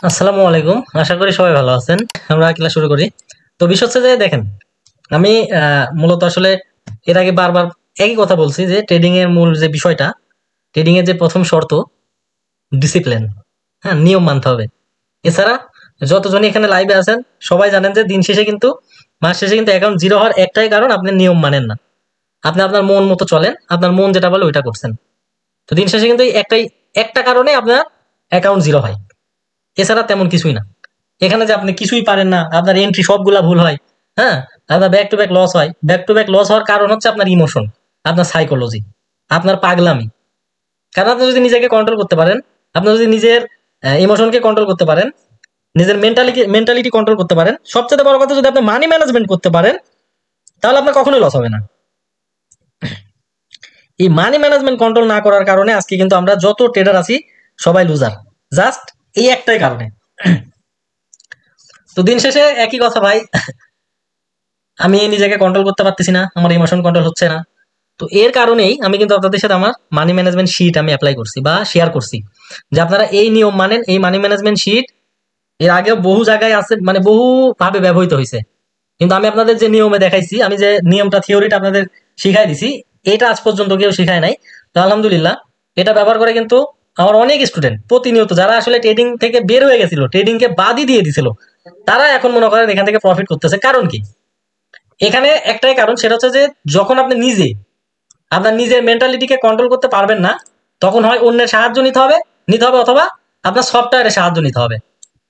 আসসালামু আলাইকুম। আশা করি সবাই ভালো আছেন। আমরা ক্লাস শুরু করি। তো বিষয় হচ্ছে যে দেখেন, আমি মূলত আসলে এর আগে বারবার একই কথা বলছি যে ট্রেডিং এর মূল যে বিষয়টা, ট্রেডিং এর যে প্রথম শর্ত ডিসিপ্লিন। হ্যাঁ, নিয়ম মানতে হবে। এছাড়া যতজনই এখানে লাইভে আছেন সবাই জানেন যে দিন শেষে কিন্তু মাস শেষে কিন্তু অ্যাকাউন্ট জিরো হওয়ার একটাই কারণ, আপনি নিয়ম মানেন না। আপনি আপনার মন মতো চলেন, আপনার মন যেটা বলে ওইটা করছেন। তো দিন শেষে কিন্তু এই একটা কারণে আপনার অ্যাকাউন্ট জিরো হয়, এছাড়া তেমন কিছুই না। এখানে যে আপনি কিছুই পারেন না, আপনার এন্ট্রি সবগুলা ভুল হয়, হ্যাঁ, আপনার ব্যাক টু ব্যাক লস হয়। ব্যাক টু ব্যাক লস হওয়ার কারণ হচ্ছে আপনার ইমোশন, আপনার সাইকোলজি, আপনার পাগলামি। কারণ আপনি যদি নিজেকে কন্ট্রোল করতে পারেন, আপনি যদি নিজের ইমোশনকে কন্ট্রোল করতে পারেন, নিজের মেন্টালিটি কন্ট্রোল করতে পারেন, সবচেয়ে বড় কথা যদি আপনি মানি ম্যানেজমেন্ট করতে পারেন, তাহলে আপনার কখনোই লস হবে না। এই মানি ম্যানেজমেন্ট কন্ট্রোল না করার কারণে আজকে কিন্তু আমরা যত ট্রেডার আছি সবাই লুজার, জাস্ট এই একটাই কারণে। তো দিন শেষে একই কথা ভাই, আমি নিজেকে কন্ট্রোল করতে পারতেছি না, আমার ইমোশন কন্ট্রোল হচ্ছে না। তো এর কারণেই আমি কিন্তু আপনাদের সাথে আমার মানি ম্যানেজমেন্ট শিট আমি অ্যাপ্লাই করছি বা শেয়ার করছি, যে আপনারা এই নিয়ম মানেন। এই মানি ম্যানেজমেন্ট শিট এর আগেও বহু জায়গায় আছে, মানে বহু ভাবে ব্যবহৃত হয়েছে। কিন্তু আমি আপনাদের যে নিয়মে দেখাইছি, আমি যে নিয়মটা থিওরিটা আপনাদের শিখাই দিছি, এটা আজ পর্যন্ত কেউ শিখায় নাই। তো আলহামদুলিল্লাহ, এটা ব্যবহার করে কিন্তু আমার অনেক স্টুডেন্ট প্রতিনিয়ত, যারা আসলে ট্রেডিং থেকে বের হয়ে গেছিল, ট্রেডিং কে বাদই দিয়ে দিছিল, তারা এখন মনে করেন এখান থেকে প্রফিট করতেছে। কারণ কি? এখানে একটাই কারণ, সেটা হচ্ছে যে যখন আপনি নিজে আপনার নিজের মেন্টালিটিকে কন্ট্রোল করতে পারবেন না, তখন হয় অন্যের সাহায্য নিতে হবে অথবা আপনার সফটওয়্যারের সাহায্য নিতে হবে।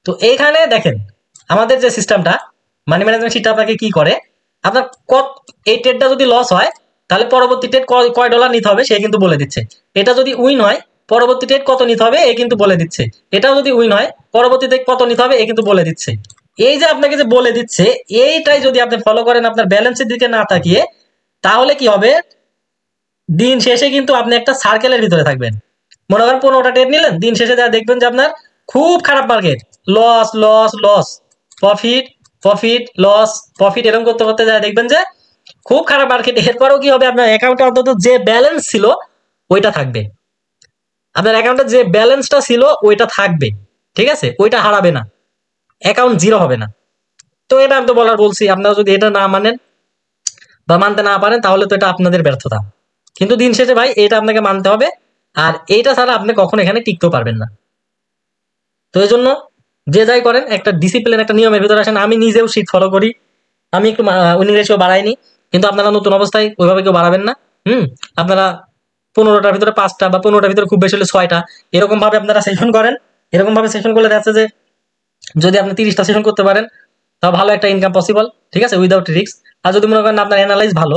তো এইখানে দেখেন, আমাদের যে সিস্টেমটা, মানি ম্যানেজমেন্ট সিস্টেম আপনাকে কি করে, আপনার কত, এই ট্রেডটা যদি লস হয় তাহলে পরবর্তী ট্রেড কয় ডলার নিতে হবে সে কিন্তু বলে দিচ্ছে। এটা যদি উইন হয় পরবর্তী ট্রেড কত নিতে হবে এ কিন্তু বলে দিচ্ছে। এটাও যদি উইন হয় পরবর্তী ট্রেড কত নিতে হবে এ কিন্তু বলে দিচ্ছে। এই যে আপনাকে যে বলে দিচ্ছে, এইটাই যদি আপনি ফলো করেন আপনার ব্যালেন্সের দিকে না তাকিয়ে, তাহলে কি হবে, দিন শেষে কিন্তু আপনি একটা সার্কেলের ভিতরে থাকবেন। মনে করেন 15টা ট্রেড নিলেন, দিন শেষে যা দেখবেন যে আপনার খুব খারাপ market, loss loss loss, profit profit loss profit, এরকম করতে করতে যা দেখবেন যে খুব খারাপ মার্কেট। এরপরেও কি হবে, আপনার অ্যাকাউন্টে অন্তত যে ব্যালেন্স ছিল ওইটা থাকবে। আপনার অ্যাকাউন্টে যে ব্যালেন্সটা ছিল ওইটা থাকবে, ঠিক আছে, ওইটা হারাবে না, অ্যাকাউন্ট জিরো হবে না। তো এটা আমি তো বলছি, আপনারা যদি এটা না মানেন বা মানতে না পারেন তাহলে তো এটা আপনাদের ব্যর্থতা। কিন্তু দিন শেষে ভাই এটা আপনাকে মানতে হবে, আর এইটা ছাড়া আপনি কখনো এখানে টিকতেও পারবেন না। তো এই জন্য যে যাই করেন একটা ডিসিপ্লিন, একটা নিয়মের ভিতরে আসেন। আমি নিজেও শীত ফলো করি, আমি একটু উইনিং রেশিও বাড়াইনি, কিন্তু আপনারা নতুন অবস্থায় ওইভাবে কেউ বাড়াবেন না। হুম, আপনারা 15টার ভিতরে 5টা বা 15টার ভিতরে খুব বেশি হলে 6টা, এরকম ভাবে আপনারা সেশন করেন। এরকম ভাবে সেশন করলে দেখা যাচ্ছে যে যদি আপনি 30টা সেশন করতে পারেন, তাও ভালো একটা ইনকাম পসিবল, ঠিক আছে, উইদাউট রিস্ক। আর যদি মনে করেন আপনার অ্যানালাইজ ভালো,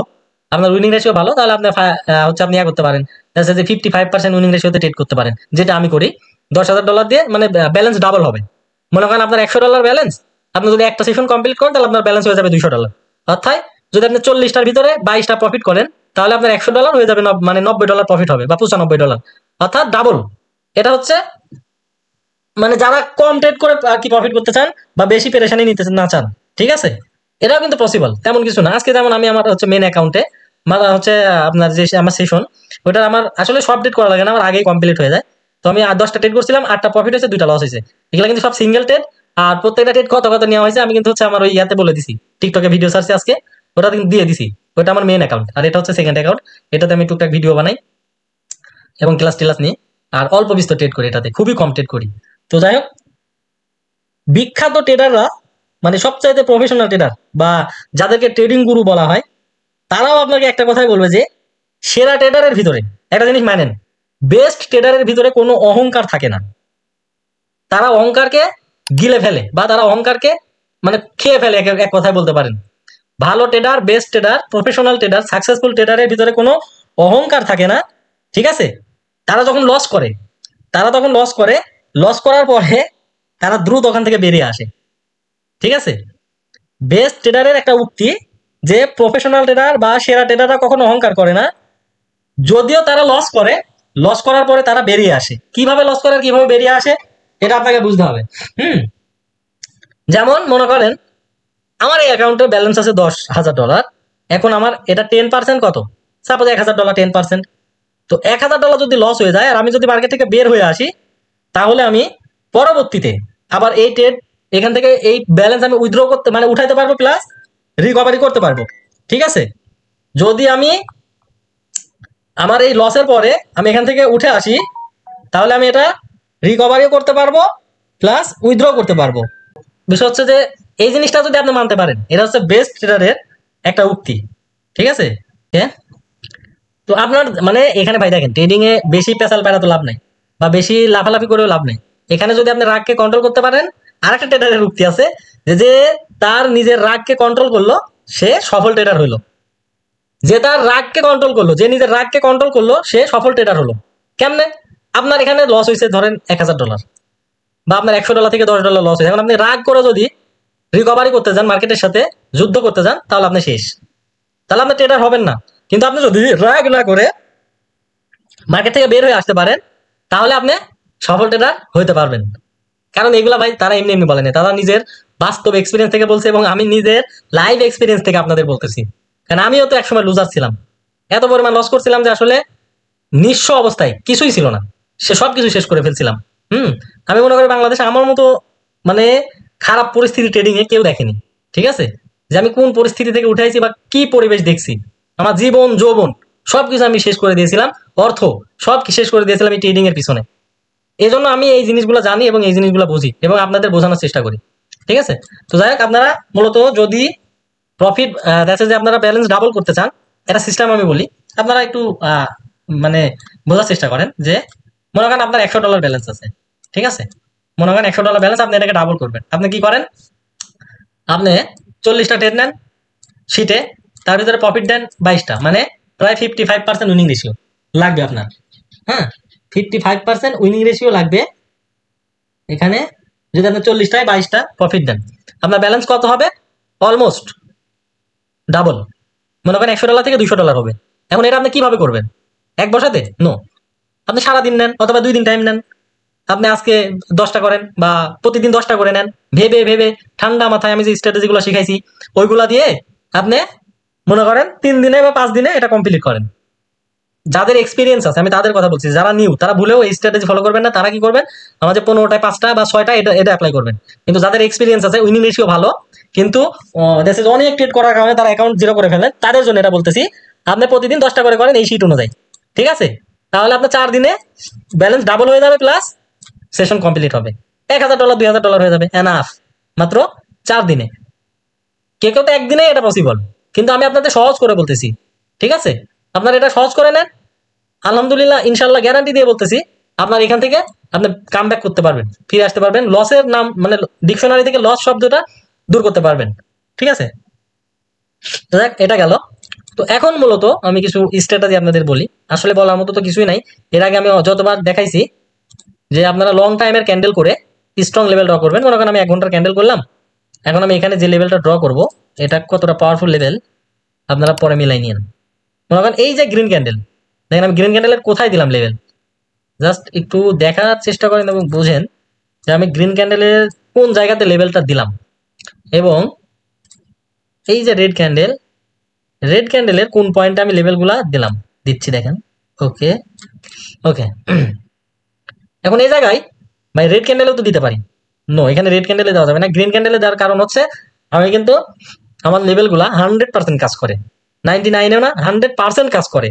আপনার উইনিং রেশিও ভালো, তাহলে আপনি হচ্ছে আপনি করতে পারেন, দেখা যাচ্ছে যে 55% উইনিং রেশিওতে ট্রেড করতে পারেন, যেটা আমি করি। $10,000 দিয়ে মানে ব্যালেন্স ডাবল হবে। মনে করেন আপনার $100 ব্যালেন্স, আপনি যদি একটা সেশন কমপ্লিট করেন তাহলে আপনার ব্যালেন্স হয়ে যাবে $200। অর্থাৎ যদি আপনি 40টার ভিতরে 22টা প্রফিট করেন, তাহলে আপনার $100 হয়ে যাবে মানে $90 প্রফিট হবে বা $95, অর্থাৎ ডাবল। এটা হচ্ছে মানে যারা কম ট্রেড করে আর কি প্রফিট করতে চান বা বেশি পেরেশানি নিতে না চান, ঠিক আছে, এটাও কিন্তু পসিবল, তেমন কিছু না। আজকে যেমন আমি আমার হচ্ছে মেন অ্যাকাউন্টে হচ্ছে আপনার যে আমার সেশন, ওটা আমার আসলে সব ট্রেড করা লাগে না, আমার আগেই কমপ্লিট হয়ে যায়। তো আমি 10টা ট্রেড করছিলাম, 8টা প্রফিট হয়েছে, 2টা লস হয়েছে। এগুলো কিন্তু সব সিঙ্গেল ট্রেড। আর প্রত্যেকটা ট্রেড কত কত নেওয়া হয়েছে আমি কিন্তু হচ্ছে আমার ওই ইয়াতে বলে দিছি, টিকটকে ভিডিও সার্চে আজকে ওটা কিন্তু দিয়ে দিছি। ওটা আমার মেন অ্যাকাউন্ট, আর এটা হচ্ছে সেকেন্ড অ্যাকাউন্ট। এটাতে আমি টুকটাক ভিডিও বানাই এবং ক্লাস টিলাস নিই, আর অল্প বিস্তর ট্রেড করি, এটাতে খুবই কম ট্রেড করি। তো যাই হোক, বিখ্যাত ট্রেডাররা, মানে সবচাইতে প্রফেশনাল ট্রেডার বা যাদেরকে ট্রেডিং গুরু বলা হয়, তারাও আপনাকে একটা কথাই বলবে যে সেরা ট্রেডারের ভিতরে একটা জিনিস মানেন, বেস্ট ট্রেডারের ভিতরে কোনো অহংকার থাকে না। তারা অহংকারকে গিলে ফেলে বা তারা অহংকারকে মানে খেয়ে ফেলে, এক কথায় বলতে পারেন। ভালো trader, best trader, professional trader, successful ট্রেডারের ভিতরে কোনো অহংকার থাকে না, ঠিক আছে। তারা যখন লস করে, তারা তখন লস করে, লস করার পরে তারা দ্রুত ওখান থেকে বেরিয়ে আসে, ঠিক আছে। বেস্ট ট্রেডারের একটা উক্তি, যে প্রফেশনাল ট্রেডার বা সেরা ট্রেডাররা কখনো অহংকার করে না, যদিও তারা লস করে, লস করার পরে তারা বেরিয়ে আসে। কিভাবে লস করে আর কিভাবে বেরিয়ে আসে এটা আপনাকে বুঝতে হবে। হুম, যেমন মনে করেন আমার এই অ্যাকাউন্টে ব্যালেন্স আছে $10,000। এখন আমার এটা 10% কত, সাপোজ $1,000, 10%। তো $1,000 যদি লস হয়ে যায় আর আমি যদি মার্কেট থেকে বের হয়ে আসি, তাহলে আমি পরবর্তীতে আবার এই ট্রেড এখান থেকে এই ব্যালেন্স আমি উইথড্র করতে মানে উঠাইতে পারবো প্লাস রিকভারি করতে পারবো। ঠিক আছে, যদি আমি আমার এই লসের পরে আমি এখান থেকে উঠে আসি তাহলে আমি এটা রিকভারিও করতে পারবো প্লাস উইথড্র করতে পারবো। বিষয় হচ্ছে যে এই জিনিসটা যদি আপনি মানতে পারেন, এটা হচ্ছে বেস্ট ট্রেডারের একটা উক্তি। ঠিক আছে, হ্যাঁ। তো আপনার মানে এখানে ভাই দেখেন, ট্রেডিং এ বেশি পেশাল পেরা তো লাভ নাই, বা বেশি লাফালাফি করেও লাভ নেই। এখানে যদি আপনি রাগকে কন্ট্রোল করতে পারেন, আরেকটা ট্রেডারের উক্তি আছে যে যে তার নিজের রাগকে কন্ট্রোল করলো সে সফল ট্রেডার হইলো। যে তার রাগকে কন্ট্রোল করলো, যে নিজের রাগকে কন্ট্রোল করলো সে সফল ট্রেডার হলো। কেমনে? আপনার এখানে লস হয়েছে ধরেন $1000, বা আপনার $100 থেকে $10 লস হয়েছে। এখন আপনি রাগ করে যদি রিকভারি করতে যান, মার্কেটের সাথে যুদ্ধ করতে যান, তাহলে আপনি শেষ, তাহলে আপনি ট্রেডার হবেন না। কিন্তু আপনি যদি রাগ না করে মার্কেট থেকে বের হয়ে আসতে পারেন, তাহলে আপনি সফল ট্রেডার হইতে পারবেন। কারণ এগুলা ভাই তারা এমনি এমনি বলেনি, তারা নিজের বাস্তব এক্সপিরিয়েন্স থেকে বলছে, এবং আমি নিজের লাইভ এক্সপিরিয়েন্স থেকে আপনাদের বলতেছি। কারণ আমিও তো একসময় লুজার ছিলাম, এত পরিমাণ লস করছিলাম যে আসলে নিঃস্ব অবস্থায় কিছুই ছিল না, সে সব কিছু শেষ করে ফেলছিলাম। হুম। আমি মনে করি বাংলাদেশে আমার মতো মানে খারাপ পরিস্থিতি ট্রেডিং এ কেউ দেখেনি। ঠিক আছে, যে আমি কোন পরিস্থিতি থেকে উঠাইছি বা কি পরিবেশ দেখছি, আমার জীবন যৌবন সবকিছু আমি শেষ করে দিয়েছিলাম, অর্থ সব শেষ করে দিয়েছিলাম এই ট্রেডিং এর পিছনে। এই জন্য আমি এই জিনিসগুলো জানি এবং এই জিনিসগুলো বুঝি এবং আপনাদের বোঝানোর চেষ্টা করি। ঠিক আছে, তো যাই হোক, আপনারা মূলত যদি প্রফিট দেখা যে আপনারা ব্যালেন্স ডাবল করতে চান, এটা সিস্টেম আমি বলি, আপনারা একটু মানে বোঝার চেষ্টা করেন যে মনে করেন আপনার $100 ব্যালেন্স আছে। ঠিক আছে, মনে করেন $100 ব্যালেন্স, আপনি এটাকে ডাবল করবেন। আপনি কি করেন, আপনি 40টা ট্রেড নেন শীটে, তার ভিতরে প্রফিট দেন 22টা, মানে প্রায় 55% উইনিং রেশিও লাগবে আপনার। হ্যাঁ, 55% উইনিং রেশিও লাগবে এখানে। যদি আপনি 40টায় 22টা প্রফিট দেন, আপনার ব্যালেন্স কত হবে? Almost double. মনে করেন $100 থেকে $200 হবে। এখন এটা আপনি কিভাবে করবেন? এক বসাতে নো, আপনি সারাদিন নেন অথবা 2 দিন টাইম নেন। আপনি আজকে 10টা করেন বা প্রতিদিন 10টা করে নেন, ভেবে ভেবে ঠান্ডা মাথায় আমি যে স্ট্র্যাটেজিগুলো শিখাইছি ওইগুলা দিয়ে আপনি মনে করেন 3 দিনে বা 5 দিনে এটা কমপ্লিট করেন। যাদের এক্সপিরিয়েন্স আছে আমি তাদের কথা বলছি, যারা নিউ তারা ভুলেও এই স্ট্র্যাটেজি ফলো করবেন না। তারা কি করবেন, আমাদের 15টায় 5টা বা 6টা এটা এটা অ্যাপ্লাই করবেন। কিন্তু যাদের এক্সপিরিয়েন্স আছে, উইনিং রেশিও ভালো, কিন্তু দেশে অনেক ট্রেড করার কারণে তারা অ্যাকাউন্ট জিরো করে ফেলেন, তাদের জন্য এটা বলতেছি। আপনি প্রতিদিন 10টা করে করেন এই শিট অনুযায়ী। ঠিক আছে, তাহলে আপনার 4 দিনে ব্যালেন্স ডাবল হয়ে যাবে প্লাস সেশন কমপ্লিট হবে। $1000 $2000 হয়ে যাবে এনাফ, মাত্র 4 দিনে। কেউ কেউ তো একদিনে এটা পসিবল, কিন্তু আমি আপনাদের সহজ করে বলতেছি। ঠিক আছে, আপনারা এটা সহজ করে নেন, আলহামদুলিল্লাহ ইনশাল্লাহ গ্যারান্টি দিয়ে বলতেছি আপনার এখান থেকে আপনি কাম ব্যাক করতে পারবেন, ফিরে আসতে পারবেন, লসের নাম মানে ডিকশনারি থেকে লস শব্দটা দূর করতে পারবেন। ঠিক আছে, তো দেখ এটা গেল। তো এখন মূলত আমি কিছু স্ট্র্যাটেজি আপনাদের বলি, আসলে বলার মতো তো কিছুই নাই। এর আগে আমি যতবার দেখাইছি যে আপনারা লং টাইমের ক্যান্ডেল করে স্ট্রং লেভেল ড্র করবেন। মনে করেন আমি 1 ঘন্টার ক্যান্ডেল করলাম, এখন আমি এখানে যে লেভেলটা ড্র করব এটা কতটা পাওয়ারফুল লেভেল আপনারা পরে মিলাই নিন। মনে করেন এই যে গ্রিন ক্যান্ডেল, দেখেন আমি গ্রিন ক্যান্ডেলের কোথায় দিলাম লেভেল, জাস্ট একটু দেখার চেষ্টা করেন এবং বুঝেন যে আমি গ্রিন ক্যান্ডেলের কোন জায়গাতে লেভেলটা দিলাম। এবং এই যে রেড ক্যান্ডেল, রেড ক্যান্ডেলের কোন পয়েন্টে আমি লেভেলগুলা দিলাম, দিচ্ছি দেখেন। ওকে ওকে, এখন এই জায়গায় ভাই রেড ক্যান্ডেলেও তো দিতে পারি। নো, এখানে রেড ক্যান্ডেলে দেওয়া যাবে না, গ্রিন ক্যান্ডেলে দেওয়ার কারণ হচ্ছে আমি কিন্তু আমার লেভেলগুলা 100% কাজ করে, 99-এও না, 100% কাজ করে।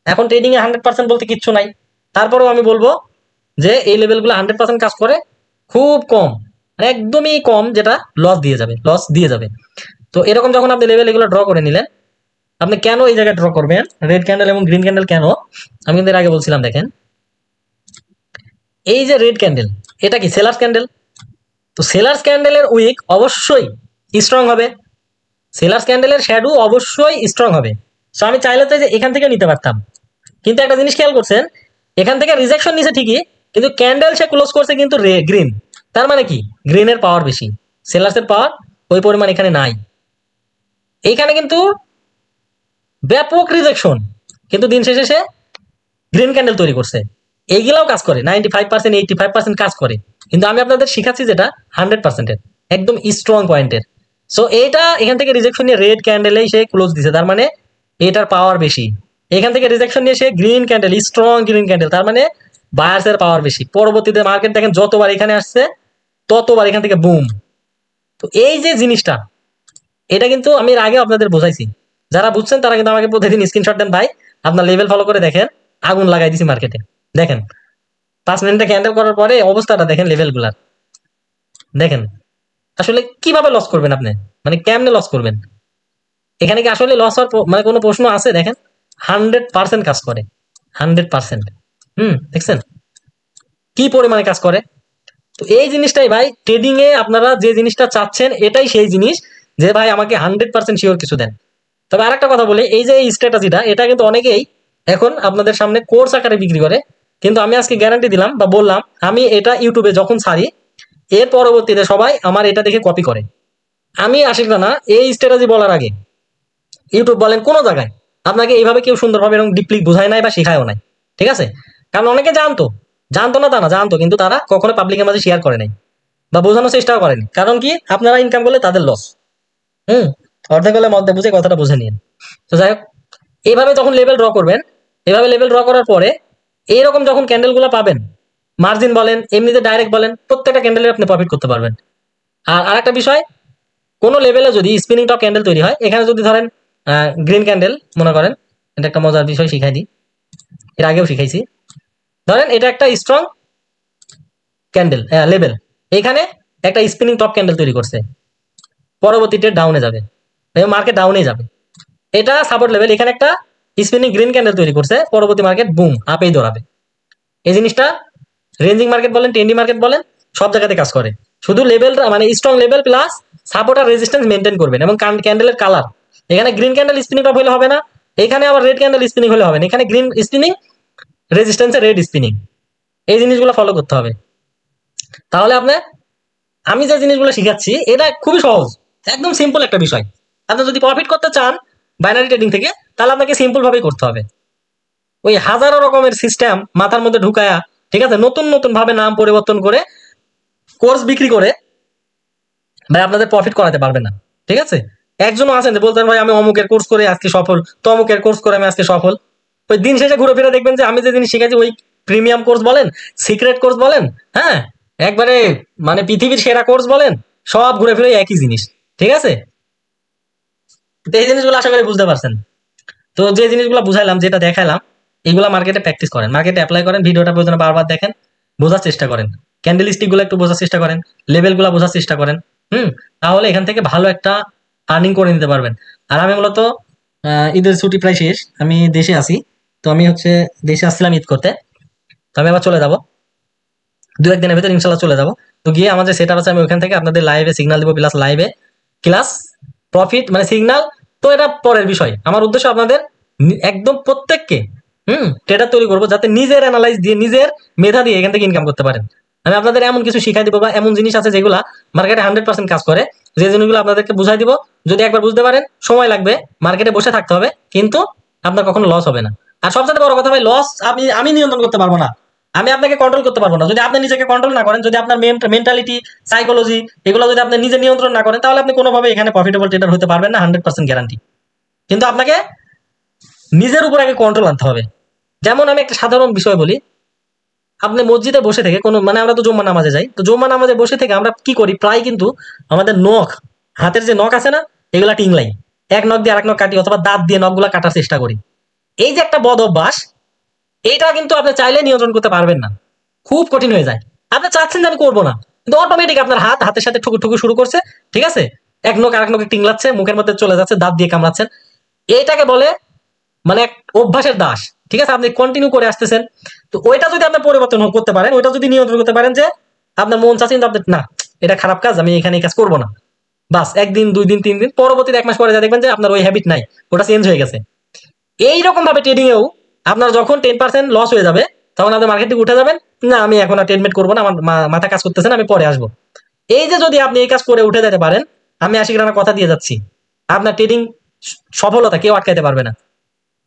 এখন ট্রেডিং এ 100% বলতে কিচ্ছু নাই, তারপরেও আমি বলবো যে এই লেভেলগুলো 100% কাজ করে, খুব কম মানে একদমই কম যেটা লস দিয়ে যাবে। তো এরকম যখন আপনি লেভেল এগুলো ড্র করে নিলেন, আপনি কেন এই জায়গায় ড্র করবেন রেড ক্যান্ডেল এবং গ্রিন ক্যান্ডেল কেন, আমি কিন্তু এর আগে বলছিলাম। দেখেন এই যে রেড ক্যান্ডেল, এটা কি সেলার্স ক্যান্ডেল? তো সেলার্স ক্যান্ডেলের উইক অবশ্যই স্ট্রং হবে, সেলার্স ক্যান্ডেলের শ্যাডো অবশ্যই স্ট্রং হবে। সো আমি চাইলে তো যে এখান থেকে নিতে পারতাম, কিন্তু একটা জিনিস খেয়াল করছেন, এখান থেকে রিজেকশন নিছে ঠিকই, কিন্তু ক্যান্ডেল সে ক্লোজ করছে কিন্তু গ্রিন। তার মানে কি, গ্রিনের পাওয়ার বেশি, সেলার্সের পাওয়ার ওই পরিমাণ এখানে নাই। এইখানে কিন্তু ব্যাপক রিজেকশন, কিন্তু দিন শেষে সে গ্রিন ক্যান্ডেল তৈরি করছে। এইগুলাও কাজ করে, 95% 85% কাজ করে, কিন্তু আমি আপনাদের শিখাচ্ছি যেটা 100%-এর একদম স্ট্রং পয়েন্টের। সো এইটা এখান থেকে রিজেকশন নিয়ে রেড ক্যান্ডেলেই সে ক্লোজ দিছে, তার মানে এটার পাওয়ার বেশি। এখান থেকে রিজেকশন নিয়ে সে green candle, strong green candle, তার মানে বায়ার্সের পাওয়ার বেশি। পরবর্তীতে মার্কেট দেখেন যতবার এখানে আসছে ততবার এখান থেকে বুম। তো এই যে জিনিসটা, এটা কিন্তু আমি এর আগে আপনাদের বোঝাইছি। যারা বুঝছেন তারা কিন্তু আমাকে প্রতিদিন স্ক্রিনশট দেন, ভাই আপনার লেভেল ফলো করে দেখেন, আগুন লাগাই দিছি মার্কেটে। দেখেন 5 মিনিটে ক্যান্ডেল করার পরে অবস্থাটা দেখেন, লেভেল গুলার দেখেন। আসলে কিভাবে লস করবেন আপনি, মানে কেমনে লস করবেন? এখানে কি আসলে লস হওয়ার মানে কোনো প্রশ্ন আছে? দেখেন 100% কাজ করে, 100%। দেখছেন কি পরিমাণে কাজ করে? তো এই জিনিসটাই ভাই, ট্রেডিং এ আপনারা যে জিনিসটা চাচ্ছেন এটাই সেই জিনিস, যে ভাই আমাকে 100% শিওর কিছু দেন। তবে আরেকটা কথা বলি, এই যে এই স্ট্র্যাটেজিটা, এটা কিন্তু অনেকেই এখন আপনাদের সামনে কোর্স আকারে বিক্রি করে, কিন্তু আমি আজকে গ্যারান্টি দিলাম বা বললাম, আমি এটা ইউটিউবে যখন ছাড়ি এর পরবর্তীতে সবাই আমার এটা দেখে কপি করে। আমি আশিক রানা এই স্ট্র্যাটেজি বলার আগে ইউটিউব বলেন কোনো জায়গায় আপনাকে এইভাবে কেউ সুন্দরভাবে এবং ডিপলি বোঝায় নাই বা শেখায়ও নাই, ঠিক আছে? কারণ অনেকে জানতো, জানতো না তা না, জানতো, কিন্তু তারা কখনো পাবলিকের মাঝে শেয়ার করে নাই বা বোঝানোর চেষ্টাও করেনি। কারণ কি, আপনারা ইনকাম করলে তাদের লস। হুম অর্ধেক হলে মধ্যে বুঝে কথাটা বুঝে নিন। তো যাই হোক, এইভাবে যখন লেভেল ড্র করবেন, এভাবে লেভেল ড্র করার পরে এইরকম যখন ক্যান্ডেল গুলো পাবেন, মার্জিন বলেন এমনিতে ডাইরেক্ট বলেন, প্রত্যেকটা ক্যান্ডেলে আপনি প্রফিট করতে পারবেন। আর আরেকটা বিষয়, কোনো লেভেলে যদি স্পিনিং টপ ক্যান্ডেল তৈরি হয়, এখানে যদি ধরেন গ্রিন ক্যান্ডেল মনে করেন, এটা একটা মজার বিষয় শিখাই দিই, এর আগেও শিখাইছি। ধরেন এটা একটা স্ট্রং ক্যান্ডেল লেভেল, এখানে একটা স্পিনিং টপ ক্যান্ডেল তৈরি করছে, পরবর্তীতে ডাউনে যাবে, মার্কেট ডাউনে যাবে, এটা সাপোর্ট লেভেল, এখানে একটা স্পিনিং গ্রিন ক্যান্ডেল তৈরি করছে, পরবর্তী মার্কেট বুম আপেই দৌড়াবে। এই জিনিসটা রেঞ্জিং মার্কেট বলেন, টেন্ডি মার্কেট বলেন, সব জায়গাতে কাজ করে। শুধু লেভেলটা মানে স্ট্রং লেভেল প্লাস সাপোর্ট আর রেজিস্ট্যান্স মেনটেন করবেন, এবং ক্যান্ডেলের কালার, এখানে গ্রিন ক্যান্ডেল স্পিনিং টপ হলে হবে না, এখানে আবার রেড ক্যান্ডেল স্পিনিং হলে হবে না, এখানে গ্রিন স্পিনিং, রেজিস্ট্যান্সে রেড স্পিনিং, এই জিনিসগুলো ফলো করতে হবে। তাহলে আপনি, আমি যে জিনিসগুলো শিখাচ্ছি এটা খুবই সহজ, একদম সিম্পল একটা বিষয়। আপনি যদি প্রফিট করতে চান বাইনারি ট্রেডিং থেকে, তাহলে আপনাকে সিম্পল ভাবেই করতে হবে। ওই হাজারো রকমের সিস্টেম মাথার মধ্যে ঢুকায়া, ঠিক আছে, নতুন নতুন ভাবে নাম পরিবর্তন করে কোর্স বিক্রি করে ভাই আপনাদের প্রফিট করাতে পারবে না, ঠিক আছে? একজনও আছেন যে বলতেন ভাই আমি অমুকের কোর্স করে আজকে সফল, তমুকের কোর্স করে আমি আজকে সফল। ওই দিন শেষে ঘুরে ফিরে দেখবেন যে আমি যে জিনিস শিখেছি, ওই প্রিমিয়াম কোর্স বলেন, সিক্রেট কোর্স বলেন, হ্যাঁ, একবারে মানে পৃথিবীর সেরা কোর্স বলেন, সব ঘুরে ফিরে একই জিনিস, ঠিক আছে? তো এই জিনিসগুলো আশা করি বুঝতে পারছেন। তো যে জিনিসগুলো বুঝাইলাম, যেটা দেখাইলাম, এইগুলা মার্কেটে প্র্যাকটিস করেন, মার্কেটে অ্যাপ্লাই করেন, ভিডিওটা প্রয়োজনে বারবার দেখেন, বোঝার চেষ্টা করেন, ক্যান্ডেল স্টিক গুলো একটু বোঝার চেষ্টা করেন, লেভেল গুলা বোঝার চেষ্টা করেন। তাহলে এখান থেকে ভালো একটা আর্নিং করে নিতে পারবেন। আর আমি মূলত ঈদের ছুটি প্রায় শেষ, আমি দেশে আছি। তো আমি হচ্ছে দেশে আসছিলাম ঈদ করতে, তো আমি আবার চলে যাব 2-1 দিনের ভিতরে ইনশাল্লাহ চলে যাব। তো গিয়ে আমার যে সেট আছে, আমি ওইখান থেকে আপনাদের লাইভে সিগন্যাল দিব, প্লাস লাইভে ক্লাস, প্রফিট মানে সিগন্যাল। তো এটা পরের বিষয়, আমার উদ্দেশ্য আপনাদের একদম প্রত্যেককে ট্রেডার তৈরি করবো, যাতে নিজের অ্যানালাইজ দিয়ে, নিজের মেধা দিয়ে এখান থেকে ইনকাম করতে পারেন। আমি আপনাদের এমন কিছু শিখাই দিব, বা এমন জিনিস আছে যেগুলা মার্কেটে 100% কাজ করে, যে জিনিসগুলো আপনাদেরকে বুঝাই দিব। যদি একবার বুঝতে পারেন, সময় লাগবে, মার্কেটে বসে থাকতে হবে, কিন্তু আপনার কখনো লস হবে না। আর সবচেয়ে বড় কথা ভাই, লস আমি নিয়ন্ত্রণ করতে পারবো না, আমি আপনাকে কন্ট্রোল করতে পারবো না। যদি আপনি নিজেকে কন্ট্রোল না করেন, যদি আপনার মেন্টালিটি, সাইকোলজি, এগুলো যদি আপনি নিজে নিয়ন্ত্রণ না করেন, তাহলে আপনি কোনোভাবে এখানে প্রফিটেবল ট্রেডার হতে পারবেন না, 100% গ্যারান্টি। কিন্তু আপনাকে নিজের উপর আগে কন্ট্রোল আনতে হবে। যেমন আমি একটা সাধারণ বিষয় বলি, আপনি মসজিদে বসে থেকে কোনো, মানে আমরা তো জুম্মা নামাজে যাই, তো জুম্মা নামাজে বসে থেকে আমরা কি করি, প্রায় কিন্তু আমাদের নখ, হাতের যে নখ আছে না, এগুলা টিংলাই, এক নখ দিয়ে আরেক নখ কাটি, অথবা দাঁত দিয়ে নখগুলা কাটার চেষ্টা করি। এই যে একটা বদ অভ্যাস, এইটা কিন্তু আপনি চাইলে নিয়ন্ত্রণ করতে পারবেন না, খুব কঠিন হয়ে যায়। আপনি চাচ্ছেন যে আমি করবো না, কিন্তু অটোমেটিক আপনার হাতের সাথে ঠুকু ঠুকু শুরু করছে, ঠিক আছে, এক নখ আরেক নখে টিংলাচ্ছে, মুখের মধ্যে চলে যাচ্ছে, দাঁত দিয়ে কামড়াচ্ছেন। এইটাকে বলে মানে এক অভ্যাসের দাস, ঠিক আছে? আপনি কন্টিনিউ করে আসতেছেন। তো ওইটা যদি আপনি পরিবর্তন করতে পারেন, ওইটা যদি নিয়ন্ত্রণ করতে পারেন, যে আপনার মন চাচ্ছে কিন্তু আপনি না, এটা খারাপ কাজ, আমি এখানে এই কাজ করবো না, বাস 1 দিন 2 দিন 3 দিন, পরবর্তীতে 1 মাস পরে যা দেখবেন যে আপনার ওই হ্যাবিট নাই, ওটা চেঞ্জ হয়ে গেছে। এইরকম ভাবে ট্রেডিং এও আপনার যখন 10% লস হয়ে যাবে, তখন আপনি মার্কেট থেকে উঠে যাবেন, না আমি এখন আর ট্রেডমেট করবো না, আমার মাথা কাজ করতেছে না, আমি পরে আসবো। এই যে যদি আপনি এই কাজ করে উঠে যেতে পারেন, আমি আশিক রানা কথা দিয়ে যাচ্ছি, আপনার ট্রেডিং সফলতা কেউ আটকাইতে পারবে না।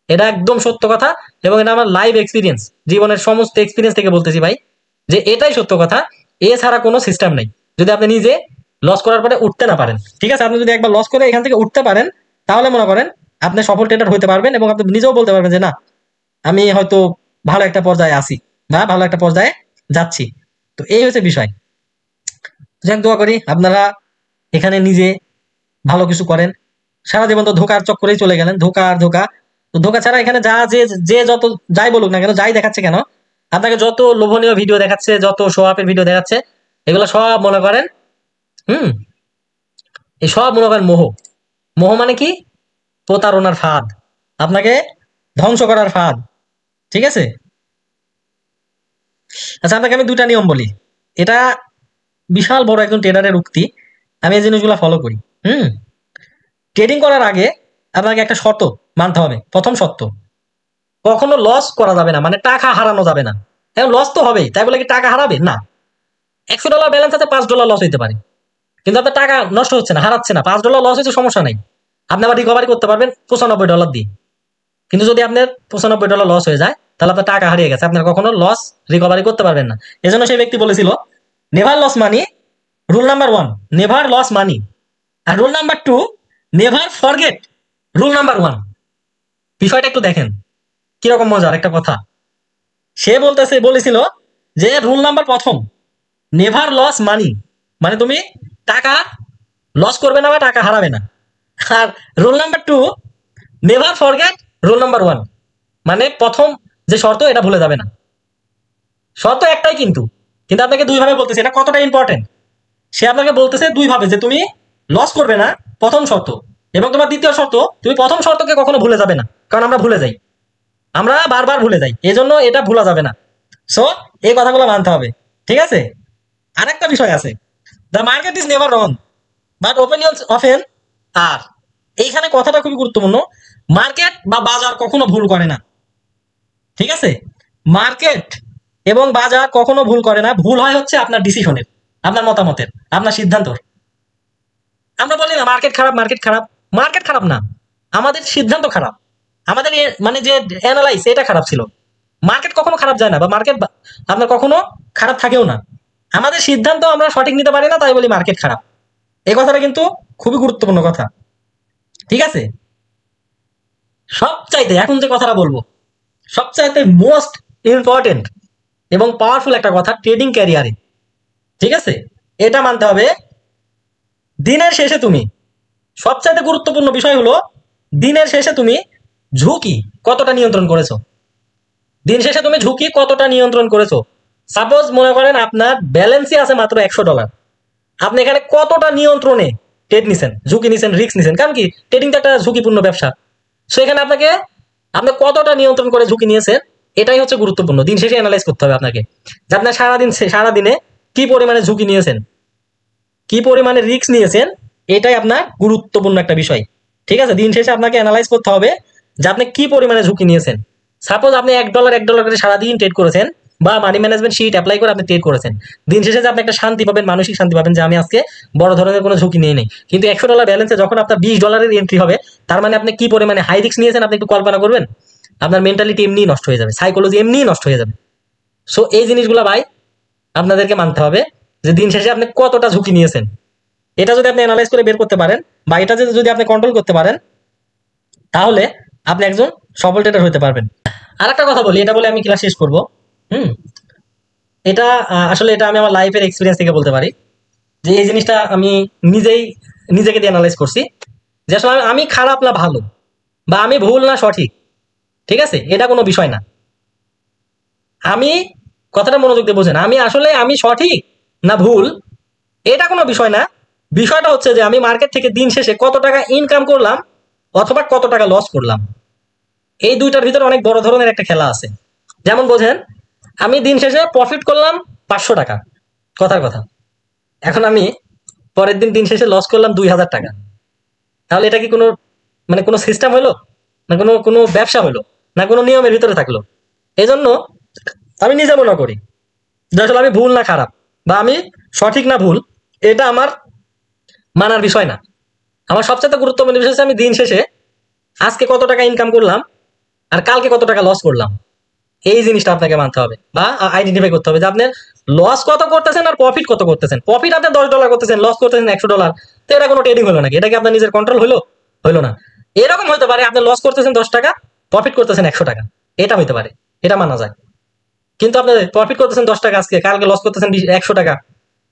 এটা একদম সত্য কথা, এবং এটা আমার লাইভ এক্সপিরিয়েন্স, জীবনের সমস্ত এক্সপিরিয়েন্স থেকে বলতেছি ভাই, যে এটাই সত্য কথা। এছাড়া কোনো সিস্টেম নেই। যদি আপনি নিজে লস করার পরে উঠতে না পারেন, ঠিক আছে, আপনি যদি একবার লস করে এখান থেকে উঠতে পারেন, তাহলে মনে করেন আপনি সফল ট্রেডার হতে পারবেন, এবং আপনি নিজেও বলতে পারবেন যে না, আমি হয়তো ভালো একটা পর্যায়ে আছি বা ভালো একটা পর্যায়ে যাচ্ছি। তো এই হচ্ছে বিষয়। যাক, দোয়া করি আপনারা এখানে নিজে ভালো কিছু করেন। সারা জীবন তো ধোকার চক্করেই চলে গেলেন, ধোকা আর ধোকা। তো ধোকা ছাড়া এখানে যা যে যে যত যাই বলুক না কেন, যাই দেখাচ্ছে কেন, আপনাকে যত লোভনীয় ভিডিও দেখাচ্ছে, যত শো আপের ভিডিও দেখাচ্ছে, এগুলো সব মনে করেন, হুম, এই সব মনে করেন মোহ। মোহ মানে কি? প্রতারণার ফাঁদ, আপনাকে ধ্বংস করার ফাঁদ। ঠিক আছে? আচ্ছা, আপনাকে আমি দুটা নিয়ম বলি। এটা বিশাল বড় একজন ট্রেডারের উক্তি, আমি এই জিনিসগুলো ফলো করি। হুম। ট্রেডিং করার আগে আপনাকে একটা শর্ত মানতে হবে। প্রথম শর্ত, কখনো লস করা যাবে না, মানে টাকা হারানো যাবে না। এখন লস তো হবেই, তাই বলে কি টাকা হারাবে না? $100 ব্যালেন্স আছে, $5 লস হইতে পারে, কিন্তু আপনার টাকা নষ্ট হচ্ছে না, হারাচ্ছে না। $5 লস হয়েছে, সমস্যা নাই, আপনি আবার রিকভারি করতে পারবেন $95 দিয়ে। কিন্তু যদি আপনার $95 লস হয়ে যায়, তাহলে আপনার টাকা হারিয়ে গেছে, আপনার কখনো লস রিকভারি করতে পারবেন না। এজন্য সেই ব্যক্তি বলেছিল, never lose money, rule number 1, never lose money. আর rule number 2, never forget rule number 1। বিষয়টা একটু দেখেন কিরকম মজার একটা কথা। সে বলেছিল যে রুল নাম্বার প্রথম, নেভার লস মানি, মানে তুমি টাকা লস করবে না বা টাকা হারাবে না। আর rule number 2, never forget rule number 1, মানে প্রথম যে শর্ত এটা ভুলে যাবে না। শর্ত একটাই কিন্তু, কিন্তু আপনাকে দুইভাবে বলতেছে, এটা কতটা ইম্পর্টেন্ট। সে আপনাকে বলতেছে দুইভাবে, যে তুমি লস করবে না, প্রথম শর্ত, এবং তোমার দ্বিতীয় শর্ত, তুমি প্রথম শর্তকে কখনো ভুলে যাবে না, কারণ আমরা ভুলে যাই, আমরা বারবার ভুলে যাই, এজন্য এটা ভুলা যাবে না। সো এই কথাগুলো মানতে হবে। ঠিক আছে? আরেকটা বিষয় আছে, the market is never wrong, but opinions often are. এইখানে কথাটা খুবই গুরুত্বপূর্ণ। মার্কেট বা বাজার কখনো ভুল করে না। ঠিক আছে? মার্কেট এবং বাজার কখনো ভুল করে না, ভুল হয় হচ্ছে আপনার ডিসিশনের, আপনার মতামতের, আপনার সিদ্ধান্তর। আমরা বলি না মার্কেট খারাপ, মার্কেট খারাপ, মার্কেট খারাপ না, আমাদের সিদ্ধান্ত খারাপ, আমাদের মানে যে অ্যানালাইজ এটা খারাপ ছিল। মার্কেট কখনো খারাপ যায় না, বা মার্কেট আপনার কখনো খারাপ থাকেও না, আমাদের সিদ্ধান্ত আমরা সঠিক নিতে পারি না, তাই বলি মার্কেট খারাপ। এই কথাটা কিন্তু খুবই গুরুত্বপূর্ণ কথা। ঠিক আছে? সবচাইতে এখন যে কথাটা বলবো, সবচাইতে মোস্ট ইম্পর্টেন্ট এবং পাওয়ারফুল একটা কথা ট্রেডিং ক্যারিয়ারে। ঠিক আছে? এটা মানতে হবে, দিনের শেষে তুমি, সবচাইতে গুরুত্বপূর্ণ বিষয় হলো, দিনের শেষে তুমি ঝুঁকি কতটা নিয়ন্ত্রণ করেছো। দিন শেষে তুমি ঝুঁকি কতটা নিয়ন্ত্রণ করেছো। সাপোজ মনে করেন আপনার ব্যালেন্সই আছে মাত্র $100, আপনি এখানে কতটা নিয়ন্ত্রণে ট্রেড নিছেন, ঝুঁকি নিছেন, রিস্ক নিছেন, কারণ কি ট্রেডিং তো একটা ঝুঁকিপূর্ণ ব্যবসা। সেখানে আপনাকে, আপনি কতটা নিয়ন্ত্রণ করে ঝুঁকি নিয়েছেন, এটাই হচ্ছে গুরুত্বপূর্ণ। দিন শেষে অ্যানালাইজ করতে হবে আপনাকে, যে আপনার সারাদিনে কি পরিমাণে ঝুঁকি নিয়েছেন, কি পরিমাণে রিস্ক নিয়েছেন, এটাই আপনার গুরুত্বপূর্ণ একটা বিষয়। ঠিক আছে? দিন শেষে আপনাকে অ্যানালাইজ করতে হবে যে আপনি কি পরিমাণে ঝুঁকি নিয়েছেন। সাপোজ আপনি $1 করে সারাদিন ট্রেড করেছেন, বা মানি ম্যানেজমেন্ট শিট অ্যাপ্লাই করে আপনি ট্রেড করেছেন, দিন শেষে যে আপনি একটা শান্তি পাবেন, মানসিক শান্তি পাবেন, যে আমি আজকে বড় ধরনের কোনো ঝুঁকি নিয়ে নেই। কিন্তু $100 ব্যালেন্সে যখন আপনার $20 এন্ট্রি হবে, তার মানে আপনি কি পরিমাণে হাই রিস্ক নিয়েছেন আপনি একটু কল্পনা করবেন। আপনার মেন্টালিটি এমনিই নষ্ট হয়ে যাবে, সাইকোলজি এমনিই নষ্ট হয়ে যাবে। সো এই জিনিসগুলো ভাই আপনাদেরকে মানতে হবে, যে দিন শেষে আপনি কতটা ঝুঁকি নিয়েছেন। এটা যদি আপনি অ্যানালাইজ করে বের করতে পারেন, বা এটা যদি আপনি কন্ট্রোল করতে পারেন, তাহলে আপনি একজন সফল ট্রেডার হতে পারবেন। আর একটা কথা বলি, এটা বলে আমি ক্লাস শেষ করব। হুম। এটা আসলে এটা আমি আমার লাইফের এক্সপিরিয়েন্স থেকে বলতে পারি, যে এই জিনিসটা আমি নিজেই নিজেকে দিয়ে অ্যানালাইজ করছি, যে আসলে আমি খারাপ না ভালো, বা আমি ভুল না সঠিক, ঠিক আছে, এটা কোনো বিষয় না। আমি, কথাটা মনোযোগ দিয়ে বোঝেন, আমি আসলে আমি সঠিক না ভুল, এটা কোনো বিষয় না। বিষয়টা হচ্ছে যে আমি মার্কেট থেকে দিন শেষে কত টাকা ইনকাম করলাম, অথবা কত টাকা লস করলাম। এই দুইটার ভিতরে অনেক বড় ধরনের একটা খেলা আছে। যেমন বোঝেন, আমি দিন শেষে প্রফিট করলাম $500, কথার কথা। এখন আমি পরের দিন দিন শেষে লস করলাম $2000, তাহলে এটা কি কোনো, মানে কোনো সিস্টেম হলো, না কোনো কোনো ব্যবসা হলো, না কোনো নিয়মের ভিতরে থাকলো? এই জন্য আমি নিজে মনে করি যে আসলে আমি ভুল না খারাপ, বা আমি সঠিক না ভুল, এটা আমার মানার বিষয় না। আমার সবচেয়ে গুরুত্বপূর্ণ বিষয় হচ্ছে আমি দিন শেষে আজকে কত টাকা ইনকাম করলাম, আর কালকে কত টাকা লস করলাম। এই জিনিসটা আপনাকে মানতে হবে, বা আইডেন্টিফাই করতে হবে, যে আপনি লস কত করতেছেন আর প্রফিট কত করতেছেন। প্রফিট আপনি $10 করতেছেন, লস করতেছেন $100, তো এটা কোনো ট্রেডিং হলো নাকি? এটা কি আপনার নিজের কন্ট্রোল হলো? হলো না। এরকম হতে পারে আপনি লস করতেছেন $10, প্রফিট করতেছেন $100, এটা হইতে পারে, এটা মানা যায়। কিন্তু আপনি প্রফিট করতেছেন $10 আজকে, কালকে লস করতেছেন $100,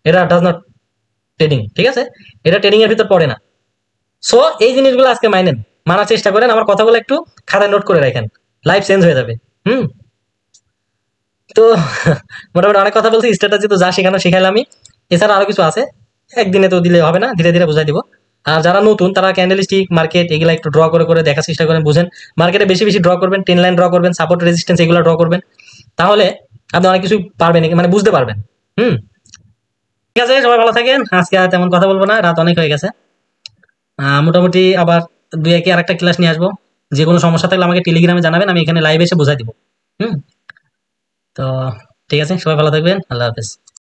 এটা ডাজ নট ট্রেডিং, ঠিক আছে? এটা ট্রেডিং এর ভিতর পড়ে না। সো এই জিনিসগুলো আজকে মাইনেন, মানার চেষ্টা করেন, আমার কথাগুলো একটু খাতায় নোট করে রাখেন, লাইফ চেঞ্জ হয়ে যাবে। হুম। তো মোটামুটি অনেক কথা বলছি, স্ট্র্যাটেজি তো যা শেখানো শিখাইলাম আমি। এছাড়া আরো কিছু আছে, একদিনে তো দিলে হবে না, ধীরে ধীরে বুঝাই দিব। আর যারা নতুন তারা ক্যান্ডেল স্টিক মার্কেট এগুলা একটু ড্র করে করে দেখার চেষ্টা করেন, বুঝেন। মার্কেটে বেশি বেশি ড্র করবেন, টেন লাইন ড্র করবেন, সাপোর্ট রেজিস্ট্যান্স এগুলো ড্র করবেন, তাহলে আপনি অনেক কিছু পারবেন, মানে বুঝতে পারবেন। হুম। ঠিক আছে, সবাই ভালো থাকেন, আজকে আর তেমন কথা বলবো না, রাত অনেক হয়ে গেছে। মোটামুটি আবার দুই একে আর একটা ক্লাস নিয়ে আসবো। যে কোনো সমস্যা থাকলে আমাকে টেলিগ্রামে জানাবেন, আমি এখানে লাইভে এসে বোঝাই দিব। হুম। তো ঠিক আছে, সবাই ভালো থাকবেন, আল্লাহ হাফেজ।